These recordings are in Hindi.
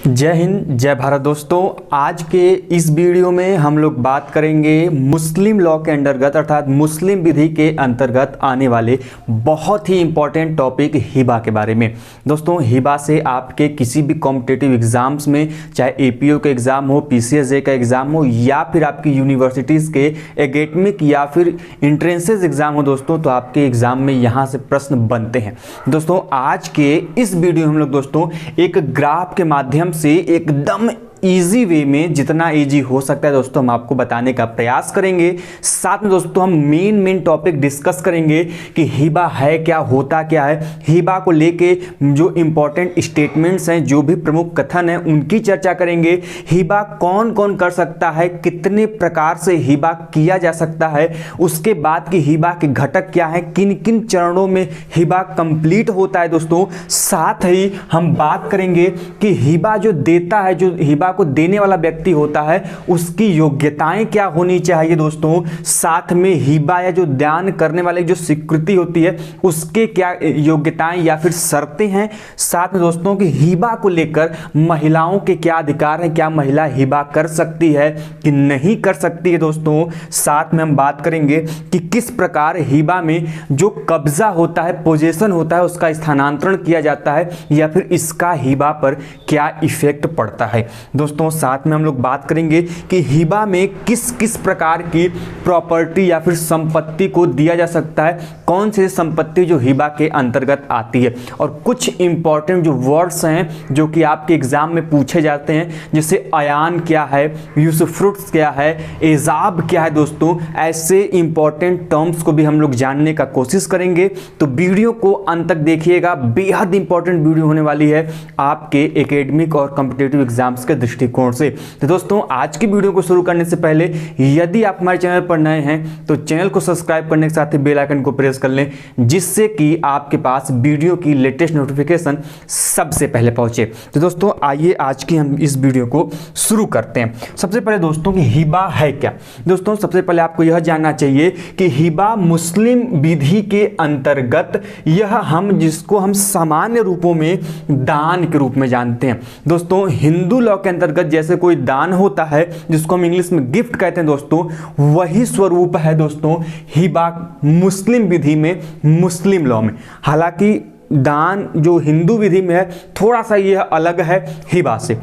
जय हिंद, जय भारत। दोस्तों, आज के इस वीडियो में हम लोग बात करेंगे मुस्लिम लॉ के अंतर्गत अर्थात मुस्लिम विधि के अंतर्गत आने वाले बहुत ही इंपॉर्टेंट टॉपिक हिबा के बारे में। दोस्तों, हिबा से आपके किसी भी कॉम्पिटिटिव एग्जाम्स में, चाहे एपीओ का एग्ज़ाम हो, पीसीएसए का एग्ज़ाम हो, या फिर आपकी यूनिवर्सिटीज़ के एकेडमिक या फिर इंट्रेंसेस एग्ज़ाम हो दोस्तों, तो आपके एग्ज़ाम में यहाँ से प्रश्न बनते हैं। दोस्तों, आज के इस वीडियो में हम लोग दोस्तों एक ग्राफ के माध्यम से एकदम इजी वे में, जितना इजी हो सकता है दोस्तों, हम आपको बताने का प्रयास करेंगे। साथ में दोस्तों हम मेन टॉपिक डिस्कस करेंगे कि हिबा है क्या, होता क्या है, हिबा को लेके जो इंपॉर्टेंट स्टेटमेंट्स हैं, जो भी प्रमुख कथन हैं, उनकी चर्चा करेंगे। हिबा कौन कौन कर सकता है, कितने प्रकार से हिबा किया जा सकता है, उसके बाद की हिबा के घटक क्या है, किन किन चरणों में हिबा कंप्लीट होता है दोस्तों। साथ ही हम बात करेंगे कि हिबा जो देता है, जो हिबा को देने वाला व्यक्ति होता है, उसकी योग्यताएं क्या होनी चाहिए दोस्तों। साथ में हिबा या जो दान करने वाले जो स्वीकृति होती है, उसके क्या योग्यताएं या फिर शर्तें हैं। साथ में दोस्तों कि हिबा को लेकर महिलाओं के क्या अधिकार हैं, क्या महिला हिबा कर सकती है कि नहीं कर सकती है दोस्तों। साथ में हम बात करेंगे कि किस प्रकार हिबा में जो कब्जा होता है, पोजेशन होता है, उसका स्थानांतरण किया जाता है या फिर इसका हिबा पर क्या इफेक्ट पड़ता है दोस्तों। साथ में हम लोग बात करेंगे कि हिबा में किस किस प्रकार की प्रॉपर्टी या फिर संपत्ति को दिया जा सकता है, कौन से संपत्ति जो हिबा के अंतर्गत आती है, और कुछ इंपॉर्टेंट जो वर्ड्स हैं जो कि आपके एग्जाम में पूछे जाते हैं, जैसे अयान क्या है, यूसुफ्रुट्स क्या है, एजाब क्या है दोस्तों। ऐसे इंपॉर्टेंट टर्म्स को भी हम लोग जानने का कोशिश करेंगे। तो वीडियो को अंत तक देखिएगा, बेहद इंपॉर्टेंट वीडियो होने वाली है आपके एकेडमिक और कॉम्पिटिटिव एग्जाम्स के दृष्टिकोण से। तो दोस्तों, आज की वीडियो को शुरू करने से पहले यदि आप हमारे चैनल पर नए हैं तो चैनल को सब्सक्राइब करने के साथ ही बेल आइकन को प्रेस कर लें, जिससे कि आपके पास वीडियो की लेटेस्ट नोटिफिकेशन सबसे पहले पहुंचे। तो दोस्तों, आइए आज की हम इस वीडियो को शुरू करते हैं। सबसे पहले दोस्तों कि हिबा है क्या। दोस्तों, सबसे पहले आपको यह जानना चाहिए कि हिबा मुस्लिम विधि के अंतर्गत, यह जिसको हम सामान्य रूपों में दान के रूप में जानते हैं दोस्तों। हिंदू लॉ के अंतर्गत जैसे कोई दान होता है, जिसको हम इंग्लिश में गिफ्ट कहते हैं दोस्तों, वही स्वरूप है दोस्तों हिबा मुस्लिम विधि में, मुस्लिम लॉ में। हालांकि दान जो हिंदू विधि में है, थोड़ा सा यह अलग है हिबा से।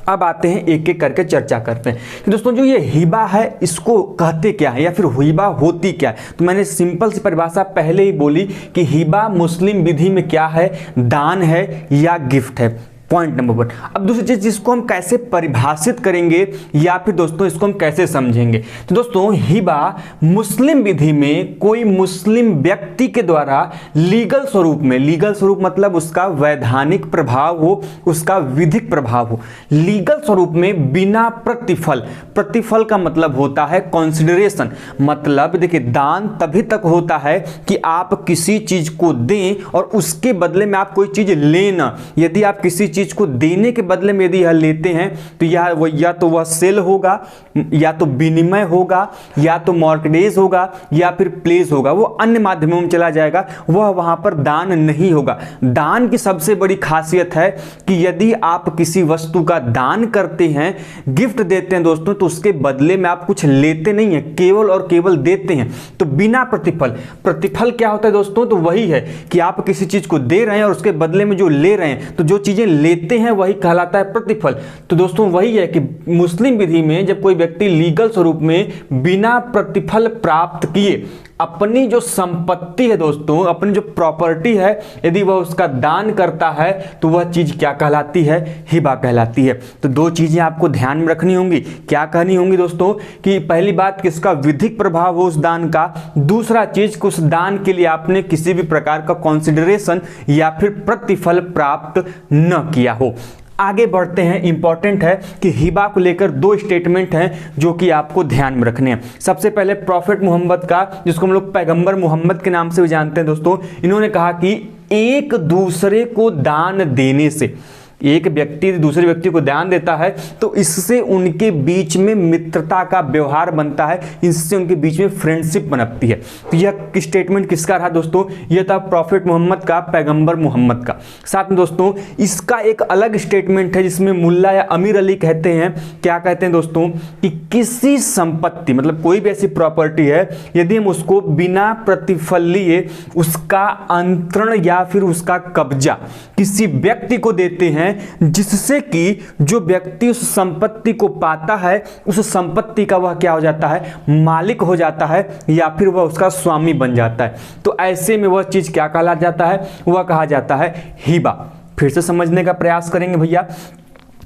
अब आते हैं एक एक करके चर्चा करते हैं कि दोस्तों जो ये हिबा है, इसको कहते क्या है या फिर हिबा होती क्या है। तो मैंने सिंपल सी परिभाषा पहले ही बोली कि हिबा मुस्लिम विधि में क्या है, दान है या गिफ्ट है, पॉइंट नंबर 1। अब दूसरी चीज, जिसको हम कैसे परिभाषित करेंगे या फिर दोस्तों इसको हम कैसे समझेंगे। तो दोस्तों, हिबा मुस्लिम विधि में कोई मुस्लिम व्यक्ति के द्वारा लीगल स्वरूप में, लीगल स्वरूप मतलब उसका वैधानिक प्रभाव हो, उसका विधिक प्रभाव हो, लीगल स्वरूप में बिना प्रतिफल, प्रतिफल का मतलब होता है कंसिडरेशन। मतलब देखिए, दान तभी तक होता है कि आप किसी चीज को दें और उसके बदले में आप कोई चीज लेना। यदि आप किसी चीज को देने के बदले में यदि यह लेते हैं तो या तो वह सेल होगा, या तो विनिमय होगा, या तो मॉर्गेज होगा, या फिर प्लेस होगा, वो अन्य माध्यमों में चला जाएगा, वह वहां पर दान नहीं होगा। दान की सबसे बड़ी खासियत है कि यदि आप किसी वस्तु का दान करते हैं, गिफ्ट देते हैं दोस्तों, तो उसके बदले में आप कुछ लेते नहीं है, केवल और केवल देते हैं। तो बिना प्रतिफल, प्रतिफल क्या होता है दोस्तों, तो वही है कि आप किसी चीज को दे रहे हैं और उसके बदले में जो ले रहे हैं, तो जो चीजें लेते हैं वही कहलाता है प्रतिफल। तो दोस्तों वही है कि मुस्लिम विधि में जब कोई व्यक्ति लीगल स्वरूप में बिना प्रतिफल प्राप्त किए अपनी जो संपत्ति है दोस्तों, अपनी जो प्रॉपर्टी है, यदि वह उसका दान करता है, तो वह चीज क्या कहलाती है, हिबा कहलाती है। तो दो चीजें आपको ध्यान में रखनी होंगी। क्या कहनी होंगी दोस्तों कि पहली बात कि इसका विधिक प्रभाव हो उस दान का, दूसरा चीज कि उस दान के लिए आपने किसी भी प्रकार का कंसिडरेशन या फिर प्रतिफल प्राप्त न किया हो। आगे बढ़ते हैं। इंपॉर्टेंट है कि हिबा को लेकर दो स्टेटमेंट हैं जो कि आपको ध्यान में रखने हैं। सबसे पहले प्रॉफेट मोहम्मद का, जिसको हम लोग पैगंबर मोहम्मद के नाम से भी जानते हैं दोस्तों, इन्होंने कहा कि एक दूसरे को दान देने से, एक व्यक्ति दूसरे व्यक्ति को दान देता है तो इससे उनके बीच में मित्रता का व्यवहार बनता है, इससे उनके बीच में फ्रेंडशिप बनती है। तो यह स्टेटमेंट किसका रहा दोस्तों? यह था प्रॉफिट मोहम्मद का, पैगंबर मोहम्मद का। साथ में दोस्तों इसका एक अलग स्टेटमेंट है जिसमें मुल्ला या अमीर अली कहते हैं, क्या कहते हैं दोस्तों, कि किसी संपत्ति मतलब कोई भी ऐसी प्रॉपर्टी है यदि हम उसको बिना प्रतिफल लिए उसका अंतरण या फिर उसका कब्जा किसी व्यक्ति को देते हैं, जिससे कि जो व्यक्ति उस संपत्ति को पाता है उस संपत्ति का वह क्या हो जाता है, मालिक हो जाता है या फिर वह उसका स्वामी बन जाता है, तो ऐसे में वह चीज क्या कहा जाता है? वह कहा जाता है हिबा। फिर से समझने का प्रयास करेंगे भैया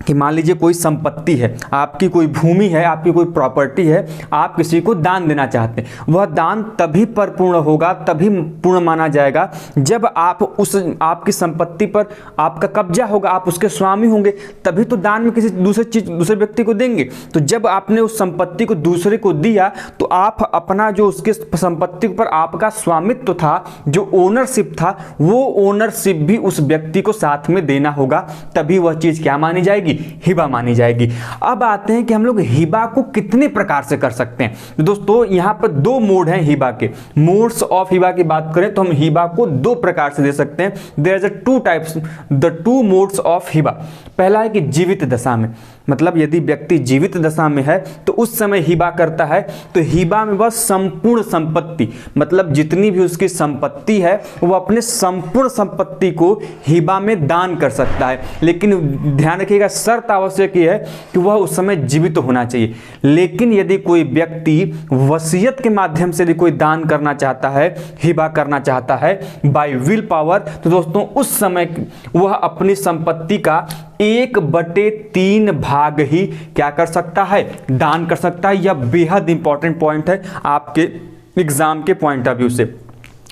कि मान लीजिए कोई संपत्ति है, आपकी कोई भूमि है, आपकी कोई प्रॉपर्टी है, आप किसी को दान देना चाहते हैं, वह दान तभी परिपूर्ण होगा, तभी पूर्ण माना जाएगा जब आप उस आपकी संपत्ति पर आपका कब्जा होगा, आप उसके स्वामी होंगे, तभी तो दान में किसी दूसरे व्यक्ति को देंगे। तो जब आपने उस संपत्ति को दूसरे को दिया तो आप अपना जो उसके संपत्ति पर आपका स्वामित्व था, जो ओनरशिप था, वो ओनरशिप भी उस व्यक्ति को साथ में देना होगा, तभी वह चीज क्या मानी जाएगी? हिबा मानी जाएगी। अब आते हैं कि हम लोग हिबा को कितने प्रकार से कर सकते हैं। तो दोस्तों यहां पर दो मोड हैं हिबा के। मोड्स ऑफ हिबा की बात करें तो हम हिबा को दो प्रकार से दे सकते हैं। There is a two types, the two modes of हिबा। पहला है कि जीवित दशा में, मतलब यदि व्यक्ति जीवित दशा में है तो उस समय हिबा करता है, तो हिबा में वह संपूर्ण संपत्ति मतलब जितनी भी उसकी संपत्ति है वह अपने संपूर्ण संपत्ति को हिबा में दान कर सकता है। लेकिन ध्यान रखिएगा, शर्त आवश्यक है कि वह उस समय जीवित होना चाहिए। लेकिन यदि कोई व्यक्ति वसीयत के माध्यम से यदि कोई दान करना चाहता है, हिबा करना चाहता है बाय विल पावर, तो दोस्तों उस समय वह अपनी संपत्ति का 1/3 भाग ही क्या कर सकता है? दान कर सकता है। यह बेहद इंपॉर्टेंट पॉइंट है आपके एग्जाम के पॉइंट ऑफ व्यू से।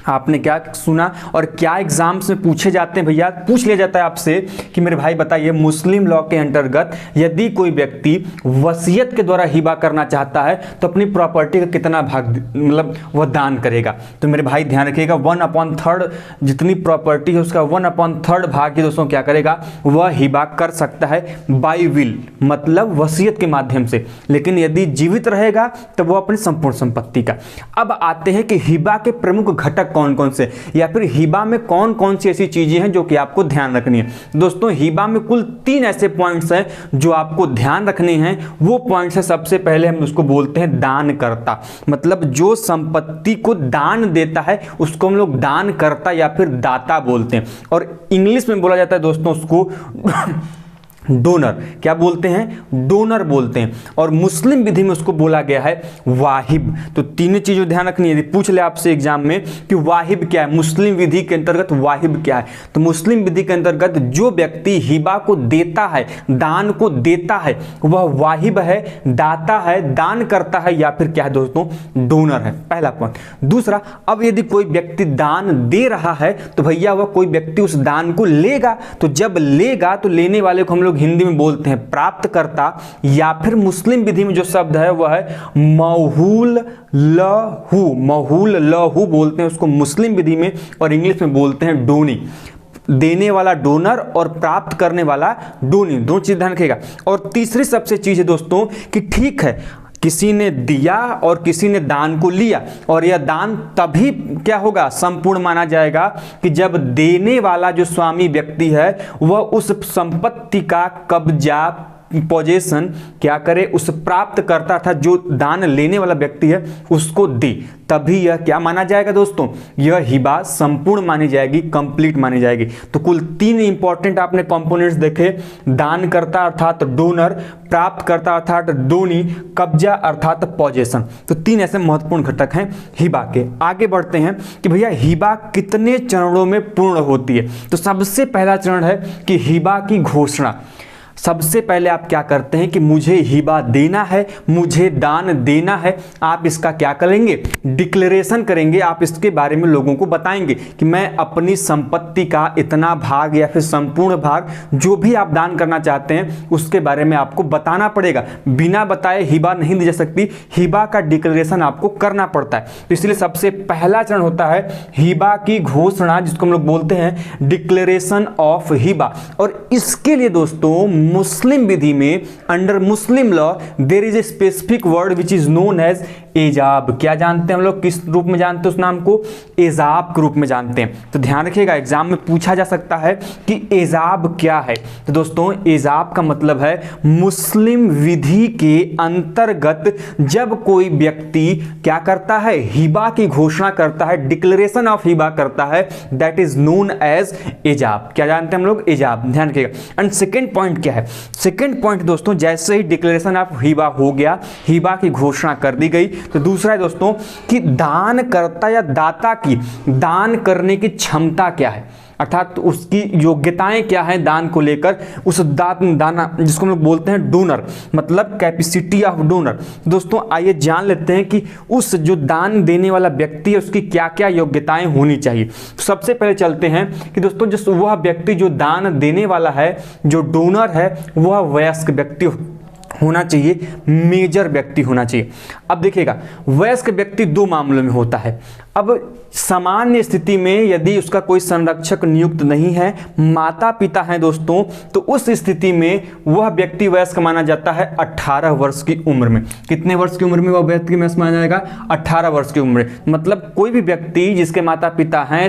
आपने क्या सुना और क्या एग्जाम्स में पूछे जाते हैं भैया? पूछ लिया जाता है आपसे कि मेरे भाई बताइए, मुस्लिम लॉ के अंतर्गत यदि कोई व्यक्ति वसीयत के द्वारा हिबा करना चाहता है तो अपनी प्रॉपर्टी का कितना भाग मतलब वह दान करेगा? तो मेरे भाई ध्यान रखिएगा, 1/3 जितनी प्रॉपर्टी है उसका 1/3 भाग ही दोस्तों क्या करेगा? वह हिबा कर सकता है बाय विल, मतलब वसीयत के माध्यम से। लेकिन यदि जीवित रहेगा तो वह अपनी संपूर्ण संपत्ति का। अब आते हैं कि हिबा के प्रमुख घटक कौन कौन से, या फिर हिबा में कौन कौन सी ऐसी चीजें हैं जो कि आपको ध्यान रखनी है। दोस्तों हिबा में कुल 3 ऐसे पॉइंट्स हैं जो आपको ध्यान रखने हैं। वो पॉइंट्स है, सबसे पहले हम उसको बोलते हैं दानकर्ता, मतलब जो संपत्ति को दान देता है उसको हम लोग दानकर्ता या फिर दाता बोलते हैं, और इंग्लिश में बोला जाता है दोस्तों उसको डोनर। क्या बोलते हैं? डोनर बोलते हैं। और मुस्लिम विधि में उसको बोला गया है वाहिब। तो तीनों चीजों ध्यान रखनी है। यदि पूछ ले आपसे एग्जाम में कि वाहिब क्या है, मुस्लिम विधि के अंतर्गत वाहिब क्या है, तो मुस्लिम विधि के अंतर्गत जो व्यक्ति हिबा को देता है, दान को देता है, वह वाहिब है, दाता है, दान करता है, या फिर क्या है दोस्तों? डोनर है। पहला पॉइंट। दूसरा, अब यदि कोई व्यक्ति दान दे रहा है तो भैया वह कोई व्यक्ति उस दान को लेगा, तो जब लेगा तो लेने वाले को हम लोग हिंदी में बोलते हैं प्राप्तकर्ता, या फिर मुस्लिम विधि में जो शब्द है वह है मौहूल लहू। मौहूल लहू बोलते हैं उसको मुस्लिम विधि में, और इंग्लिश में बोलते हैं डोनी। देने वाला डोनर और प्राप्त करने वाला डोनी, दो चीज ध्यान रखिएगा। और तीसरी सबसे चीज है दोस्तों कि ठीक है, किसी ने दिया और किसी ने दान को लिया, और यह दान तभी क्या होगा? संपूर्ण माना जाएगा कि जब देने वाला जो स्वामी व्यक्ति है वह उस संपत्ति का कब्जा, पोजेशन क्या करे? उस प्राप्त करता था जो दान लेने वाला व्यक्ति है उसको दे, तभी यह क्या माना जाएगा दोस्तों? यह हिबा संपूर्ण मानी जाएगी, कंप्लीट मानी जाएगी। तो कुल 3 इंपॉर्टेंट आपने कंपोनेंट्स देखे, दानकर्ता अर्थात डोनर, प्राप्तकर्ता अर्थात डोनी, कब्जा अर्थात पोजेशन। तो 3 ऐसे महत्वपूर्ण घटक हैं हिबा के। आगे बढ़ते हैं कि भैया हिबा कितने चरणों में पूर्ण होती है। तो सबसे पहला चरण है कि हिबा की घोषणा। सबसे पहले आप क्या करते हैं कि मुझे हिबा देना है, मुझे दान देना है। आप इसका क्या करेंगे, डिक्लेरेशन करेंगे। आप इसके बारे में लोगों को बताएंगे कि मैं अपनी संपत्ति का इतना भाग या फिर संपूर्ण भाग, जो भी आप दान करना चाहते हैं उसके बारे में आपको बताना पड़ेगा। बिना बताए हिबा नहीं दी जा सकती, हिबा का डिक्लेरेशन आपको करना पड़ता है। तो इसलिए सबसे पहला चरण होता है हिबा की घोषणा, जिसको हम लोग बोलते हैं डिक्लेरेशन ऑफ हिबा। और इसके लिए दोस्तों मुस्लिम विधि में, under Muslim law, there is a specific word which is known as Ijab. क्या जानते हैं हम लोग, किस रूप में जानते हैं उस नाम को, एजाब के रूप में जानते हैं। तो ध्यान रखिएगा, एग्जाम में पूछा जा सकता है कि एजाब क्या है। तो दोस्तों एजाब का मतलब है मुस्लिम विधि के अंतर्गत जब कोई व्यक्ति क्या करता है, हिबा की घोषणा करता है, डिक्लेरेशन ऑफ हिबा करता है, that is known as Ijab. क्या जानते हैं हम लोग, एजाब। ध्यान रखिएगा। एंड सेकेंड पॉइंट क्या है, सेकेंड पॉइंट दोस्तों, जैसे ही डिक्लेरेशन ऑफ हिबा हो गया, हिबा की घोषणा कर दी गई, तो दूसरा है दोस्तों कि दानकर्ता या दाता की दान करने की क्षमता क्या है, अर्थात उसकी योग्यताएं क्या है दान को लेकर। उस दाना जिसको हम लोग बोलते हैं डोनर, मतलब कैपेसिटी ऑफ डोनर। दोस्तों आइए जान लेते हैं कि उस जो दान देने वाला व्यक्ति है उसकी क्या क्या योग्यताएं होनी चाहिए। सबसे पहले चलते हैं कि दोस्तों जिस वह व्यक्ति जो दान देने वाला है, जो डोनर है, वह वयस्क व्यक्ति होना चाहिए, मेजर व्यक्ति होना चाहिए। अब देखिएगा, वयस्क व्यक्ति दो मामलों में होता है। अब सामान्य स्थिति में यदि उसका कोई संरक्षक नियुक्त नहीं है, माता पिता हैं दोस्तों, तो उस स्थिति में वह व्यक्ति वयस्क माना जाता है 18 वर्ष की उम्र में। कितने वर्ष की उम्र में वह व्यक्ति वयस्क माना जाएगा, 18 वर्ष की उम्र में। मतलब कोई भी व्यक्ति जिसके माता पिता हैं,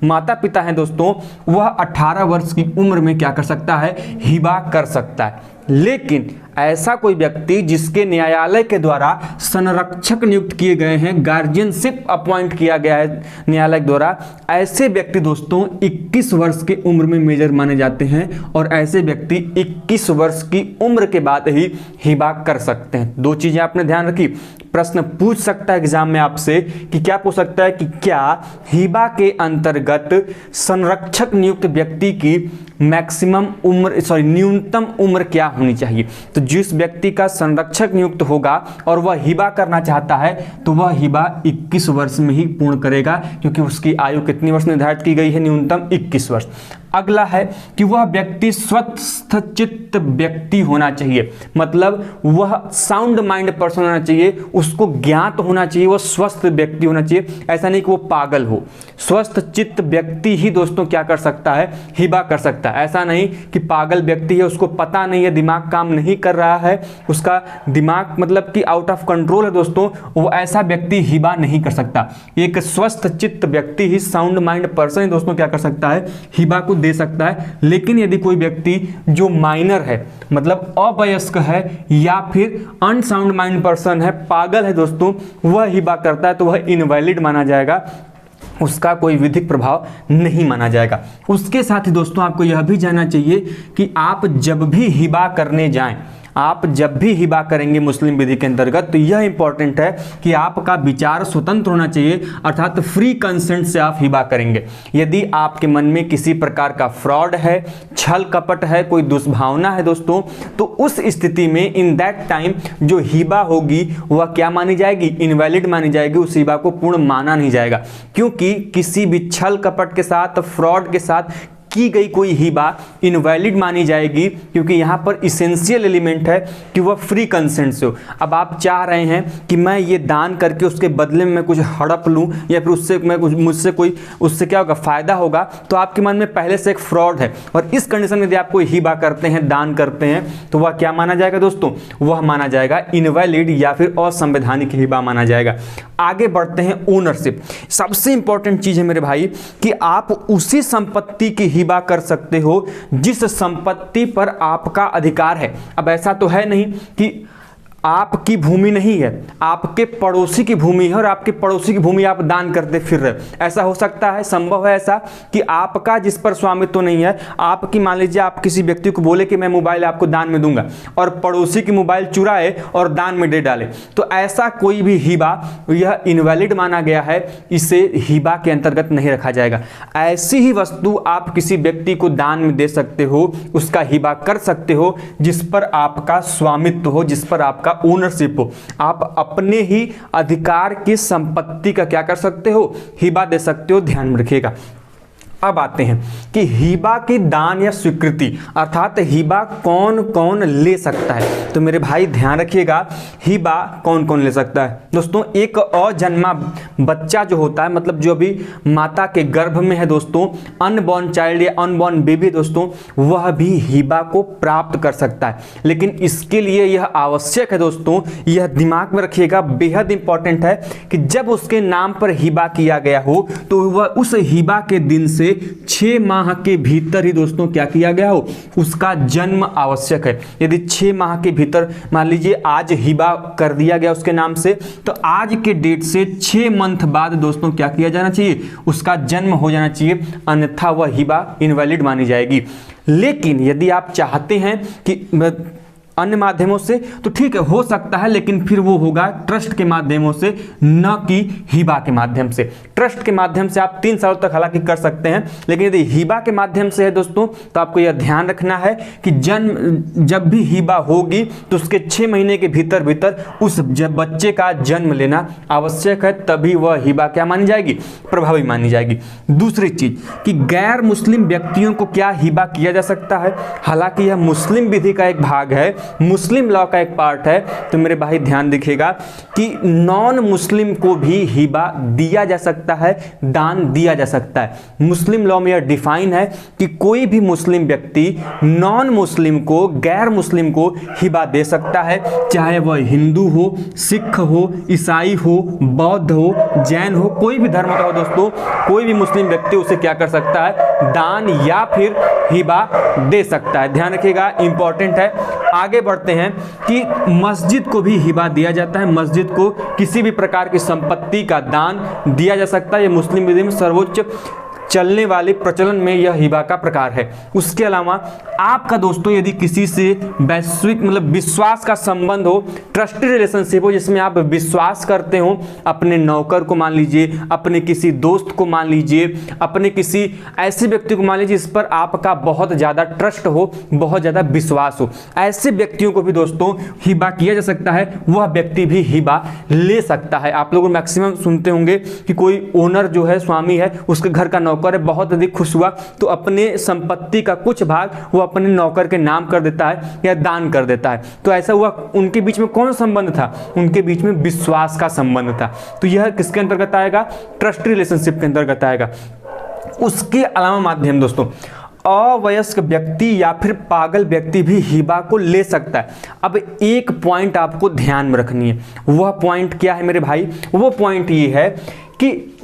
माता पिता हैं दोस्तों, वह 18 वर्ष की उम्र में क्या कर सकता है, हिबा कर सकता है। लेकिन ऐसा कोई व्यक्ति जिसके न्यायालय के द्वारा संरक्षक नियुक्त किए गए हैं, गार्जियनशिप अपॉइंट किया गया है न्यायालय द्वारा, ऐसे व्यक्ति दोस्तों 21 वर्ष की उम्र में मेजर माने जाते हैं। और ऐसे व्यक्ति 21 वर्ष की उम्र के बाद ही हिबा कर सकते हैं। दो चीजें आपने ध्यान रखी। प्रश्न पूछ सकता है एग्जाम में आपसे कि क्या पूछ सकता है कि क्या हिबा के अंतर्गत संरक्षक नियुक्त व्यक्ति की मैक्सिमम उम्र, न्यूनतम उम्र क्या होनी चाहिए। तो जिस व्यक्ति का संरक्षक नियुक्त होगा और वह हिबा करना चाहता है, तो वह हिबा 21 वर्ष में ही पूर्ण करेगा, क्योंकि उसकी आयु कितनी वर्ष निर्धारित की गई है, न्यूनतम 21 वर्ष। अगला है कि वह व्यक्ति स्वस्थ चित्त व्यक्ति होना चाहिए, मतलब वह साउंड माइंड पर्सन होना चाहिए, उसको ज्ञात होना चाहिए, वह स्वस्थ व्यक्ति होना चाहिए। ऐसा नहीं कि वो पागल हो। स्वस्थ चित्त व्यक्ति ही दोस्तों क्या कर सकता है, हिबा कर सकता है। ऐसा नहीं कि पागल व्यक्ति है, उसको पता नहीं है, दिमाग काम नहीं कर रहा है, उसका दिमाग मतलब कि आउट ऑफ कंट्रोल है दोस्तों, वो ऐसा व्यक्ति हिबा नहीं कर सकता। एक स्वस्थ चित्त व्यक्ति ही, साउंड माइंड पर्सन ही दोस्तों क्या कर सकता है, हिबा को दे सकता है। लेकिन यदि कोई व्यक्ति जो माइनर है, मतलब अवयस्क है, या फिर अनसाउंड माइंड पर्सन है, पागल है दोस्तों, वह हिबा करता है, तो वह इनवैलिड माना जाएगा, उसका कोई विधिक प्रभाव नहीं माना जाएगा। उसके साथ ही दोस्तों आपको यह भी जानना चाहिए कि आप जब भी हिबा करने जाएं, आप जब भी हिबा करेंगे मुस्लिम विधि के अंतर्गत, तो यह इंपॉर्टेंट है कि आपका विचार स्वतंत्र होना चाहिए, अर्थात फ्री कंसेंट से आप हिबा करेंगे। यदि आपके मन में किसी प्रकार का फ्रॉड है, छल कपट है, कोई दुष्भावना है दोस्तों, तो उस स्थिति में इन दैट टाइम जो हिबा होगी वह क्या मानी जाएगी, इनवैलिड मानी जाएगी। उस हिबा को पूर्ण माना नहीं जाएगा, क्योंकि किसी भी छल कपट के साथ, फ्रॉड के साथ की गई कोई हिबा इनवैलिड मानी जाएगी, क्योंकि यहाँ पर इसेंशियल एलिमेंट है कि वह फ्री कंसेंट से हो। अब आप चाह रहे हैं कि मैं ये दान करके उसके बदले में मैं कुछ हड़प लूँ, या फिर उससे मैं कुछ, मुझसे कोई उससे क्या होगा, फायदा होगा, तो आपके मन में पहले से एक फ्रॉड है। और इस कंडीशन में यदि आप कोई हिबा करते हैं, दान करते हैं, तो वह क्या माना जाएगा दोस्तों, वह माना जाएगा इनवैलिड या फिर असंवैधानिक हिबा माना जाएगा। आगे बढ़ते हैं ओनरशिप। सबसे इंपॉर्टेंट चीज है मेरे भाई कि आप उसी संपत्ति की हिबा कर सकते हो जिस संपत्ति पर आपका अधिकार है। अब ऐसा तो है नहीं कि आपकी भूमि नहीं है, आपके पड़ोसी की भूमि है और आपके पड़ोसी की भूमि आप दान करते फिर रहे। ऐसा हो सकता है, संभव है ऐसा कि आपका जिस पर स्वामित्व नहीं है, आपकी मान लीजिए आप किसी व्यक्ति को बोले कि मैं मोबाइल आपको दान में दूंगा और पड़ोसी की मोबाइल चुराए और दान में दे डाले, तो ऐसा कोई भी हिबा यह इनवैलिड माना गया है, इसे हिबा के अंतर्गत नहीं रखा जाएगा। ऐसी ही वस्तु आप किसी व्यक्ति को दान में दे सकते हो, उसका हिबा कर सकते हो जिस पर आपका स्वामित्व हो, जिस पर आपका ओनरशिप हो। आप अपने ही अधिकार की संपत्ति का क्या कर सकते हो, हिबा दे सकते हो, ध्यान में रखिएगा। अब आते हैं कि हिबा की दान या स्वीकृति अर्थात हिबा कौन कौन ले सकता है। तो मेरे भाई ध्यान रखिएगा, हिबा कौन कौन ले सकता है। दोस्तों, एक अजन्मा बच्चा जो होता है, मतलब जो अभी माता के गर्भ में है दोस्तों, अनबॉर्न चाइल्ड या अनबॉर्न बेबी दोस्तों, वह भी हिबा को प्राप्त कर सकता है। लेकिन इसके लिए यह आवश्यक है दोस्तों, यह दिमाग में रखिएगा, बेहद इंपॉर्टेंट है कि जब उसके नाम पर हिबा किया गया हो तो वह उस हिबा के दिन से 6 माह के भीतर ही दोस्तों क्या किया गया हो, उसका जन्म आवश्यक है। यदि 6 माह के भीतर मान लीजिए आज हिबा कर दिया गया उसके नाम से, तो आज के डेट से 6 मंथ बाद दोस्तों क्या किया जाना चाहिए, उसका जन्म हो जाना चाहिए, अन्यथा वह हिबा इनवैलिड मानी जाएगी। लेकिन यदि आप चाहते हैं कि अन्य माध्यमों से, तो ठीक है, हो सकता है, लेकिन फिर वो होगा ट्रस्ट के माध्यमों से, न कि हिबा के माध्यम से। ट्रस्ट के माध्यम से आप 3 सालों तक हालांकि कर सकते हैं, लेकिन यदि हिबा के माध्यम से है दोस्तों, तो आपको यह ध्यान रखना है कि जब भी हिबा होगी तो उसके 6 महीने के भीतर भीतर उस बच्चे का जन्म लेना आवश्यक है, तभी वह हिबा क्या मानी जाएगी, प्रभावी मानी जाएगी। दूसरी चीज कि गैर मुस्लिम व्यक्तियों को क्या हिबा किया जा सकता है, हालांकि यह मुस्लिम विधि का एक भाग है, मुस्लिम लॉ का एक पार्ट है। तो मेरे भाई ध्यान देखिएगा कि नॉन मुस्लिम को भी हिबा दिया जा सकता है, दान दिया जा सकता है। मुस्लिम लॉ में यह डिफाइन है कि कोई भी मुस्लिम व्यक्ति नॉन मुस्लिम को, गैर मुस्लिम को हिबा दे सकता है, चाहे वह हिंदू हो, सिख हो, ईसाई हो, बौद्ध हो, जैन हो, कोई भी धर्म का हो दोस्तों, कोई भी मुस्लिम व्यक्ति उसे क्या कर सकता है, दान या फिर हिबा दे सकता है। ध्यान रखिएगा, इंपॉर्टेंट है। आगे बढ़ते हैं कि मस्जिद को भी हिबा दिया जाता है, मस्जिद को किसी भी प्रकार की संपत्ति का दान दिया जा सकता है। ये मुस्लिम विधि में सर्वोच्च चलने वाले प्रचलन में यह हिबा का प्रकार है। उसके अलावा आपका दोस्तों यदि किसी से वैश्विक मतलब विश्वास का संबंध हो, ट्रस्टी रिलेशनशिप हो, जिसमें आप विश्वास करते हो, अपने नौकर को मान लीजिए, अपने किसी दोस्त को मान लीजिए, अपने किसी ऐसे व्यक्ति को मान लीजिए जिस पर आपका बहुत ज़्यादा ट्रस्ट हो, बहुत ज़्यादा विश्वास हो, ऐसे व्यक्तियों को भी दोस्तों हिबा किया जा सकता है, वह व्यक्ति भी हिबा ले सकता है। आप लोग मैक्सिमम सुनते होंगे कि कोई ओनर जो है, स्वामी है, उसके घर का नौकर है, बहुत अधिक खुश हुआ तो अपने संपत्ति का कुछ भाग वो अपने नौकर के नाम कर देता है या दान कर देता है। तो ऐसा हुआ, उनके बीच में कौन संबंध था, उनके बीच में विश्वास का संबंध था। तो यह किसके अंतर्गत आएगा, ट्रस्ट रिलेशनशिप के अंतर्गत आएगा। उसके अलावा माध्यम दोस्तों, अवयस्क व्यक्ति या फिर पागल व्यक्ति भी हिबा को ले सकता है। अब एक पॉइंट आपको ध्यान में रखनी है, वह पॉइंट क्या है मेरे भाई, वो पॉइंट ये है कि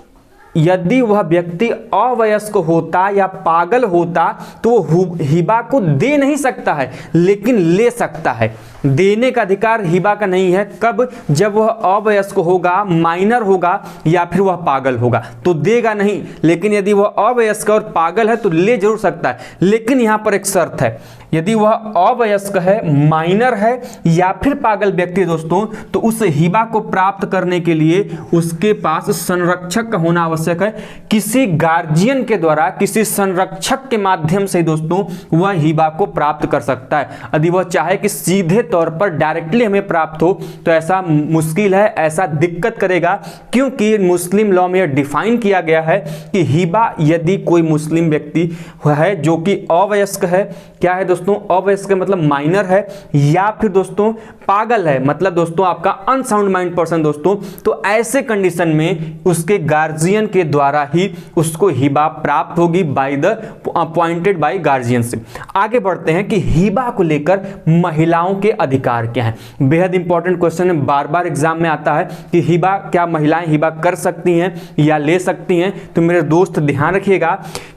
यदि वह व्यक्ति अवयस्क होता या पागल होता तो वो हिबा को दे नहीं सकता है, लेकिन ले सकता है। देने का अधिकार हिबा का नहीं है, कब, जब वह अवयस्क होगा, माइनर होगा या फिर वह पागल होगा तो देगा नहीं। लेकिन यदि वह अवयस्क और पागल है तो ले जरूर सकता है। लेकिन यहां पर एक शर्त है, यदि वह अवयस्क है, माइनर है या फिर पागल व्यक्ति दोस्तों, तो उस हिबा को प्राप्त करने के लिए उसके पास संरक्षक का होना आवश्यक है। किसी गार्जियन के द्वारा, किसी संरक्षक के माध्यम से दोस्तों वह हिबा को प्राप्त कर सकता है। यदि वह चाहे कि सीधे तौर पर डायरेक्टली हमें प्राप्त हो तो ऐसा मुश्किल है, ऐसा दिक्कत करेगा, क्योंकि मुस्लिम लॉ में यह डिफाइन किया गया है कि हिबा यदि कोई मुस्लिम व्यक्ति है जो कि अवयस्क है, क्या है दोस्तों, अवयस्क मतलब माइनर है, या फिर दोस्तों पागल है, मतलब दोस्तों आपका अनसाउंड माइंड पर्सन दोस्तों, तो ऐसे कंडीशन में उसके गार्जियन के द्वारा ही उसको हिबा प्राप्त होगी, by the appointed by guardian से। आगे बढ़ते हैं कि हिबा को लेकर महिलाओं के अधिकार क्या हैं। बेहद इंपॉर्टेंट क्वेश्चन है, बार बार एग्जाम में आता है कि हिबा, क्या महिलाएं हिबा कर सकती हैं या ले सकती हैं। तो मेरे दोस्त ध्यान रखिएगा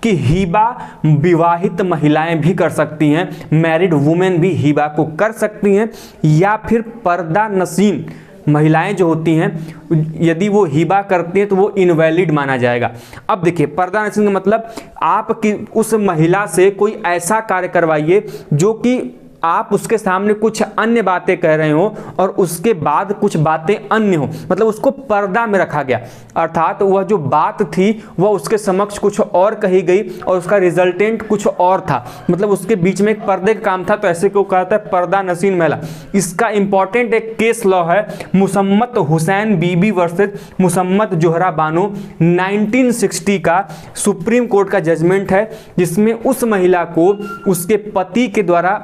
कि हिबा विवाहित महिलाएं भी कर सकती हैं, मैरिड वुमेन भी हिबा को कर सकती हैं, या फिर पर्दा नशीन महिलाएं जो होती हैं यदि वो हिबा करती हैं तो वो इनवैलिड माना जाएगा। अब देखिए, पर्दा नशीन का मतलब आप कि उस महिला से कोई ऐसा कार्य करवाइए जो कि आप उसके सामने कुछ अन्य बातें कह रहे हो और उसके बाद कुछ बातें अन्य हो, मतलब उसको पर्दा में रखा गया, अर्थात वह जो बात थी वह उसके समक्ष कुछ और कही गई और उसका रिजल्टेंट कुछ और था, मतलब उसके बीच में एक पर्दे का काम था, तो ऐसे को कहता है पर्दा नशीन महिला। इसका इंपॉर्टेंट एक केस लॉ है मुसम्मत हुसैन बीबी वर्सेस मुसम्मत जोहरा बानो 1960 का सुप्रीम कोर्ट का जजमेंट है, जिसमें उस महिला को उसके पति के द्वारा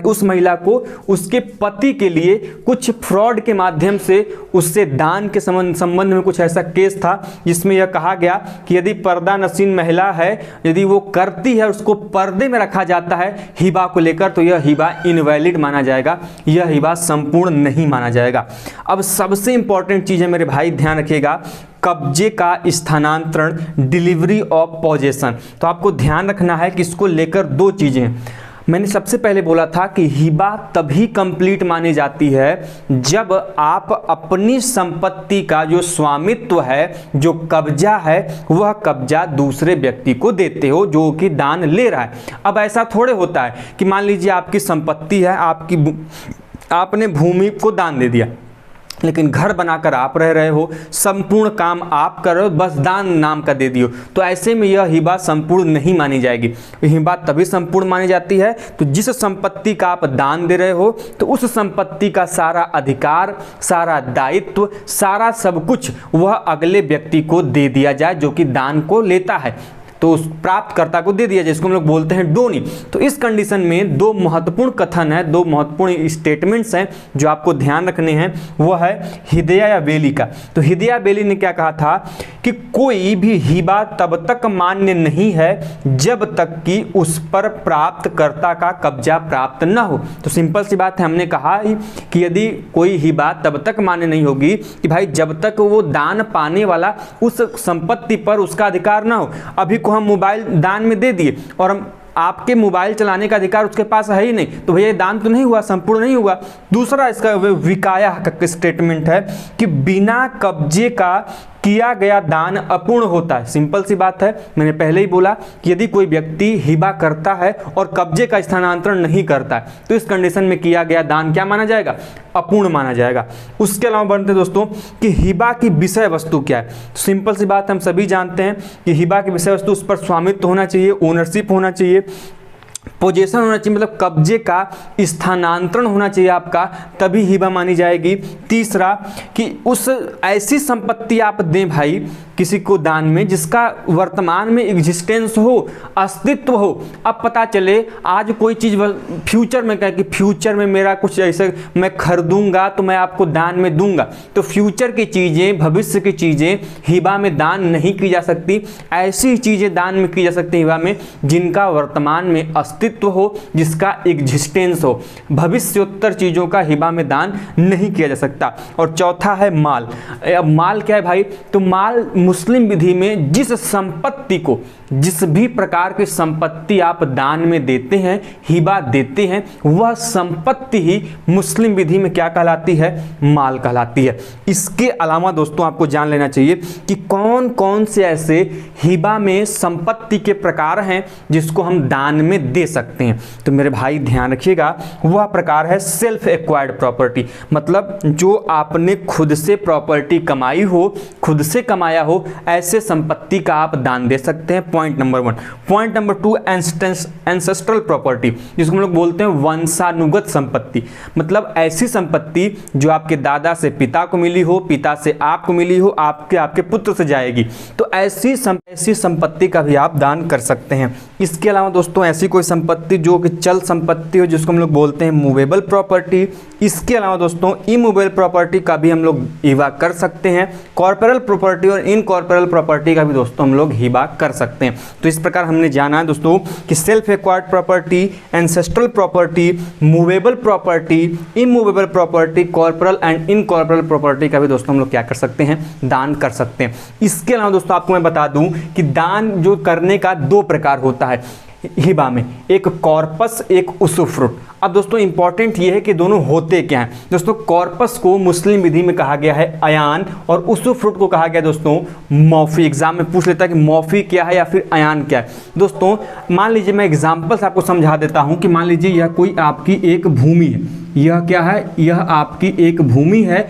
उस महिला को उसके पति के लिए कुछ फ्रॉड के माध्यम से उससे दान के संबंध में कुछ ऐसा केस था, जिसमें यह कहा गया कि यदि पर्दा नशीन महिला है, यदि वो करती है, उसको पर्दे में रखा जाता है हिबा को लेकर, तो यह हिबा इनवैलिड माना जाएगा, यह हिबा संपूर्ण नहीं माना जाएगा। अब सबसे इंपॉर्टेंट चीज़ है मेरे भाई, ध्यान रखिएगा, कब्जे का स्थानांतरण, डिलीवरी ऑफ पोजेशन। तो आपको ध्यान रखना है कि इसको लेकर दो चीज़ें हैं। मैंने सबसे पहले बोला था कि हिबा तभी कंप्लीट मानी जाती है जब आप अपनी संपत्ति का जो स्वामित्व है, जो कब्जा है, वह कब्जा दूसरे व्यक्ति को देते हो जो कि दान ले रहा है। अब ऐसा थोड़े होता है कि मान लीजिए आपकी संपत्ति है, आपने भूमि को दान दे दिया, लेकिन घर बनाकर आप रह रहे हो, संपूर्ण काम आप कर रहे हो, बस दान नाम का दे दियो, तो ऐसे में यह हिबा संपूर्ण नहीं मानी जाएगी। हिबा तभी संपूर्ण मानी जाती है तो जिस संपत्ति का आप दान दे रहे हो, तो उस संपत्ति का सारा अधिकार, सारा दायित्व, सारा सब कुछ वह अगले व्यक्ति को दे दिया जाए जो कि दान को लेता है, तो उस प्राप्तकर्ता को दे दिया, जिसको हम लोग बोलते हैं डोनी। तो इस कंडीशन में दो महत्वपूर्ण कथन है, दो महत्वपूर्ण स्टेटमेंट्स हैं जो आपको ध्यान रखने हैं, वो है हिदया या बेली का। तो हिदया बेली ने क्या कहा था कि कोई भी हिबा तब तक मान्य नहीं है जब तक कि उस पर प्राप्तकर्ता का कब्जा प्राप्त न हो। तो सिंपल सी बात है, हमने कहा कि यदि कोई हिबा तब तक मान्य नहीं होगी कि भाई जब तक वो दान पाने वाला उस संपत्ति पर उसका अधिकार ना हो। अभी हम मोबाइल दान में दे दिए और हम आपके मोबाइल चलाने का अधिकार उसके पास है ही नहीं, तो भैया दान तो नहीं हुआ, संपूर्ण नहीं हुआ। दूसरा इसका विकाया का स्टेटमेंट है कि बिना कब्जे का किया गया दान अपूर्ण होता है। सिंपल सी बात है, मैंने पहले ही बोला कि यदि कोई व्यक्ति हिबा करता है और कब्जे का स्थानांतरण नहीं करता है, तो इस कंडीशन में किया गया दान क्या माना जाएगा? अपूर्ण माना जाएगा। उसके अलावा बनते दोस्तों कि हिबा की विषय वस्तु क्या है। तो सिंपल सी बात हम सभी जानते हैं कि हिबा की विषय वस्तु, उस पर स्वामित्व होना चाहिए, ओनरशिप होना चाहिए, पोजेशन होना चाहिए, मतलब कब्जे का स्थानांतरण होना चाहिए आपका, तभी हिबा मानी जाएगी। तीसरा कि उस ऐसी संपत्ति आप दें भाई किसी को दान में जिसका वर्तमान में एग्जिस्टेंस हो, अस्तित्व हो। अब पता चले आज कोई चीज़ फ्यूचर में कहे कि फ्यूचर में मेरा कुछ ऐसे मैं खरीदूंगा तो मैं आपको दान में दूंगा, तो फ्यूचर की चीज़ें, भविष्य की चीज़ें हिबा में दान नहीं की जा सकती। ऐसी चीज़ें दान में की जा सकती हिबा में जिनका वर्तमान में अस्तित्व हो, जिसका एग्जिस्टेंस हो। भविष्योत्तर चीज़ों का हिबा में दान नहीं किया जा सकता। और चौथा है माल। अब माल क्या है भाई? तो माल मुस्लिम विधि में जिस संपत्ति को, जिस भी प्रकार की संपत्ति आप दान में देते हैं, हिबा देते हैं, वह संपत्ति ही मुस्लिम विधि में क्या कहलाती है? माल कहलाती है। इसके अलावा दोस्तों आपको जान लेना चाहिए कि कौन कौन से ऐसे हिबा में संपत्ति के प्रकार हैं जिसको हम दान में दे सकते हैं। तो मेरे भाई ध्यान रखिएगा, वह प्रकार है सेल्फ एक्वायर्ड प्रॉपर्टी, मतलब जो आपने खुद से प्रॉपर्टी कमाई हो, खुद से कमाया हो, ऐसे संपत्ति का आप दान दे सकते हैं। Point number 1। Point number 2, ancestral property, जिसको हम लोग बोलते हैं वंशानुगत संपत्ति, मतलब ऐसी संपत्ति जो आपके दादा से पिता को मिली हो, पिता से आपको मिली हो, आपके पुत्र से जाएगी, तो ऐसी संपत्ति का भी आप दान कर सकते हैं। इसके अलावा दोस्तों ऐसी कोई संपत्ति जो कि चल संपत्ति हो, जिसको हम लोग बोलते हैं मूवेबल प्रॉपर्टी। इसके अलावा दोस्तों इमूवेबल प्रॉपर्टी का भी हम लोग हिबा कर सकते हैं। कॉर्पोरल प्रॉपर्टी और इनकॉर्पोरल प्रॉपर्टी का भी दोस्तों हम लोग हिबा कर सकते हैं। तो इस प्रकार हमने जाना है दोस्तों कि self acquired property, ancestral property, movable property, immovable property, corporal and incorporeal property का भी दोस्तों हम लोग क्या कर सकते हैं? दान कर सकते हैं। इसके अलावा दोस्तों आपको मैं बता दूं कि दान जो करने का 2 प्रकार होता है। हिबा में, एक कॉर्पस एक उसुफ्रुट। अब दोस्तों इंपॉर्टेंट ये है कि दोनों होते क्या हैं। दोस्तों कॉर्पस को मुस्लिम विधि में कहा गया है अयान और उसुफ्रुट को कहा गया दोस्तों मौफी। एग्जाम में पूछ लेता है कि मौफी क्या है या फिर अयान क्या है। दोस्तों मान लीजिए मैं एग्जाम्पल से आपको समझा देता हूं कि मान लीजिए यह कोई आपकी एक भूमि है, यह क्या है, यह आपकी एक भूमि है।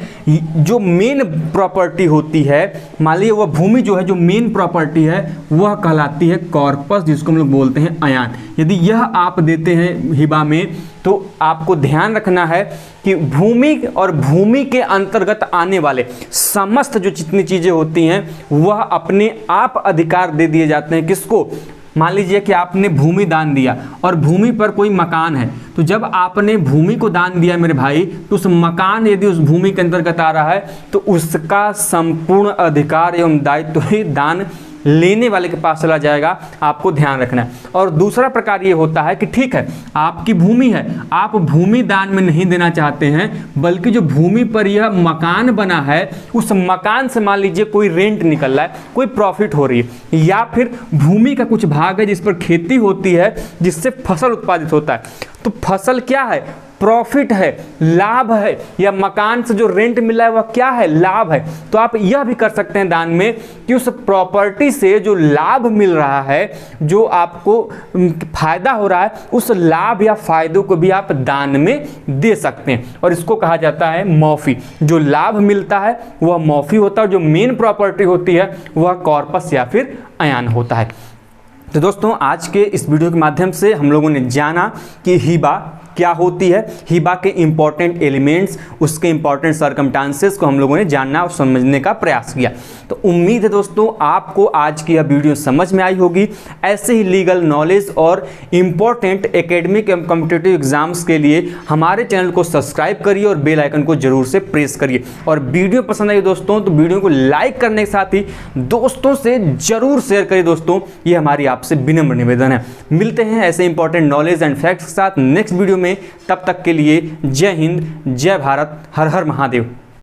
जो मेन प्रॉपर्टी होती है, मान लीजिए वह भूमि जो है, जो मेन प्रॉपर्टी है वह कहलाती है कॉर्पस, जिसको हम लोग बोलते हैं अयान। यदि यह आप देते हैं हिबा में तो आपको ध्यान रखना है कि भूमि और भूमि के अंतर्गत आने वाले समस्त जो जितनी चीज़ें होती हैं वह अपने आप अधिकार दे दिए जाते हैं। किसको? मान लीजिए कि आपने भूमि दान दिया और भूमि पर कोई मकान है, तो जब आपने भूमि को दान दिया मेरे भाई, तो उस मकान यदि उस भूमि के अंतर्गत आ रहा है तो उसका संपूर्ण अधिकार एवं दायित्व ही दान लेने वाले के पास चला जाएगा। आपको ध्यान रखना है। और दूसरा प्रकार ये होता है कि ठीक है आपकी भूमि है, आप भूमि दान में नहीं देना चाहते हैं, बल्कि जो भूमि पर यह मकान बना है उस मकान से मान लीजिए कोई रेंट निकल रहा है, कोई प्रॉफिट हो रही है, या फिर भूमि का कुछ भाग है जिस पर खेती होती है, जिससे फसल उत्पादित होता है। तो फसल क्या है? प्रॉफिट है, लाभ है, या मकान से जो रेंट मिला है वह क्या है? लाभ है। तो आप यह भी कर सकते हैं दान में कि उस प्रॉपर्टी से जो लाभ मिल रहा है, जो आपको फायदा हो रहा है, उस लाभ या फायदों को भी आप दान में दे सकते हैं, और इसको कहा जाता है मौफी। जो लाभ मिलता है वह मौफी होता है, और जो मेन प्रॉपर्टी होती है वह कॉर्पस या फिर अयान होता है। तो दोस्तों आज के इस वीडियो के माध्यम से हम लोगों ने जाना कि हिबा क्या होती है, हिबा के इंपॉर्टेंट एलिमेंट्स, उसके इंपॉर्टेंट सर्कमस्टांसेस को हम लोगों ने जानना और समझने का प्रयास किया। तो उम्मीद है दोस्तों आपको आज की यह वीडियो समझ में आई होगी। ऐसे ही लीगल नॉलेज और इंपॉर्टेंट एकेडमिक एवं कॉम्पिटिटिव एग्जाम्स के लिए हमारे चैनल को सब्सक्राइब करिए और बेल आइकन को जरूर से प्रेस करिए। और वीडियो पसंद आई दोस्तों तो वीडियो को लाइक करने के साथ ही दोस्तों से जरूर शेयर करिए। दोस्तों ये हमारी आपसे विनम्र निवेदन है। मिलते हैं ऐसे इंपॉर्टेंट नॉलेज एंड फैक्ट्स के साथ नेक्स्ट वीडियो में। तब तक के लिए जय हिंद, जय भारत, हर हर महादेव।